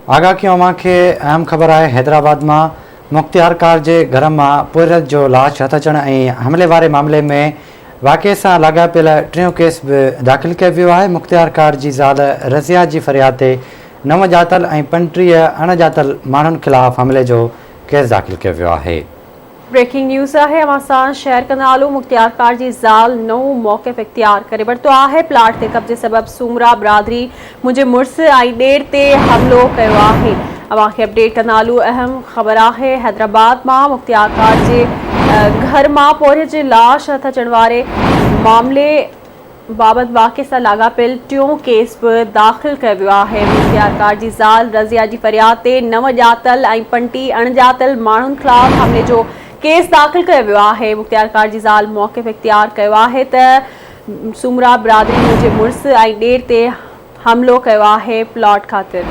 आगाह कयो मूंखे अहम ख़बर आहे। हैदराबाद में मुख्तियार कार के घर में पुरत जो लाश हथ अचण ऐं हमले वारे मामले में वाक़े से लाॻापियल टियों केस भी दाख़िल किया वियो आहे। मुख्तियार कार की ज़ाल रज़िया की फरियाद ते 9 ॼातल ऐं 35 अणॼातल माण्हुनि ख़िलाफ़ हमले जो केस दाख़िल किया वियो आहे। ब्रेकिंग न्यूज़ है असां शेयर कंदा। मुख्तियार कार की ज़ाल नओं मौक़िफ़ इख्तियार करे वरितो आहे। प्लाट ते कब्जे सबब सूमरा बिरादरी मुंहिंजे मुड़ुस ऐं ॾेर ते हमलो कयो आहे। अवांखे अपडेट कंदा। अहम ख़बर है हैदराबाद में मुख्तियार कार के घर में पोरियत जी लाश हथ अचण वारे मामले बाबत वाक़े से लाॻापियल टियों केस भी दाख़िल किया वियो आहे। मुख्तियार कार की ज़ाल रज़िया की फरियाद ते 9 ॼातल ऐं 35 अणॼातल माण्हुनि ख़िलाफ़ हमले जो केस दाख़िल किया वियो आहे। मुख्तियार कार की ज़ाल मौक़िफ़ इख्तियार कयो आहे त सूमरा बिरादरी मुंहिंजे मुड़ुस ऐं ॾेर ते हमलो कयो आहे प्लॉट ख़ातिर।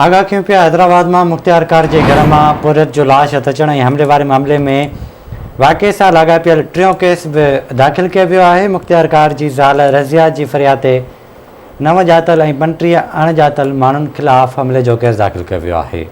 आगाह क्यों पिया हैदराबाद में मुख्तियार कार के घर में पुरत जो लाश हथ अचण ऐं हमले वारे मामले में वाक़े से लाॻापियल टियों केस भी दाख़िल किया वियो आहे। मुख्तियार कार की ज़ाल रज़िया की फरियाद ते 9 ॼातल ऐं 35 अणॼातल माण्हुनि ख़िलाफ़ हमले जो केस दाख़िल किया वियो आहे।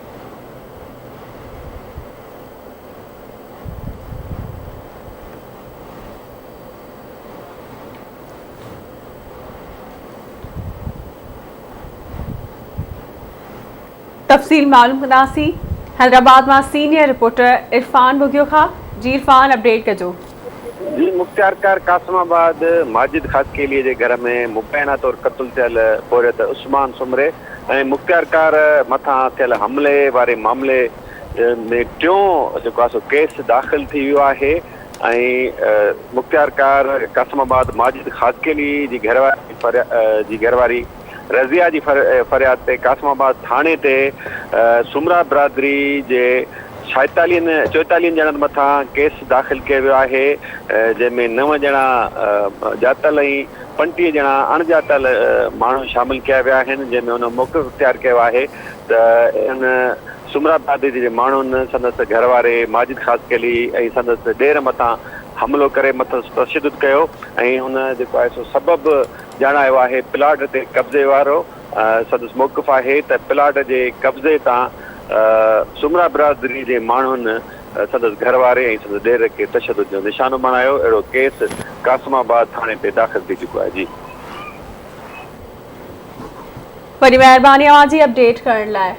तफ़सील मालूम कंदासीं। हैदराबाद में सीनियर रिपोर्टर इरफान बुगियो खां। जी इरफान, अपडेट कजो। जी, मुख्तियार कार कासमाबाद माजिद खासकेली के घर में मुबैना तौर कत्ल थियल पोरियत उस्मान सुमरे ऐं मुख्तियार कार मथा थियल हमले वारे मामले में टियों जो केस दाख़िल थी वियो आहे। मुख्तियार कार कासमाबाद माजिद खासकेली की घरवारी रज़िया की फरियाद ते कासमाबाद थाने ते सुमरा बिरादरी के 44 ॼणनि मथा केस दाख़िल किया वियो आहे, जंहिंमें 9 ॼणा ॼातल ऐं 35 ॼणा अणॼातल माण्हू शामिल किया विया आहिनि, जंहिंमें हुन मौक़िफ़ इख्तियार कयो आहे त इन सुमरा बिरादरी जे माण्हुनि संदसि घर वारे माजिद खासकेली ऐं संदसि ॾेर मथां हमलो करे मथां तशद्दुद कयो ऐं हुन जेको आहे सो सबबु ॼाणायो आहे प्लाट ते कब्ज़े वारो। संदसि मौक़िफ़ आहे त प्लाट जे कब्ज़े तां सुमरा बिरादरी के माण्हुनि संदसि घर वारे ऐं संदसि ॾेर के तशद्दुद जो निशानो बणायो। अहिड़ो केस कासमाबाद थाने ते दाख़िल थी चुको आहे। जी, वॾी महिरबानी अवां जी अपडेट करण लाइ।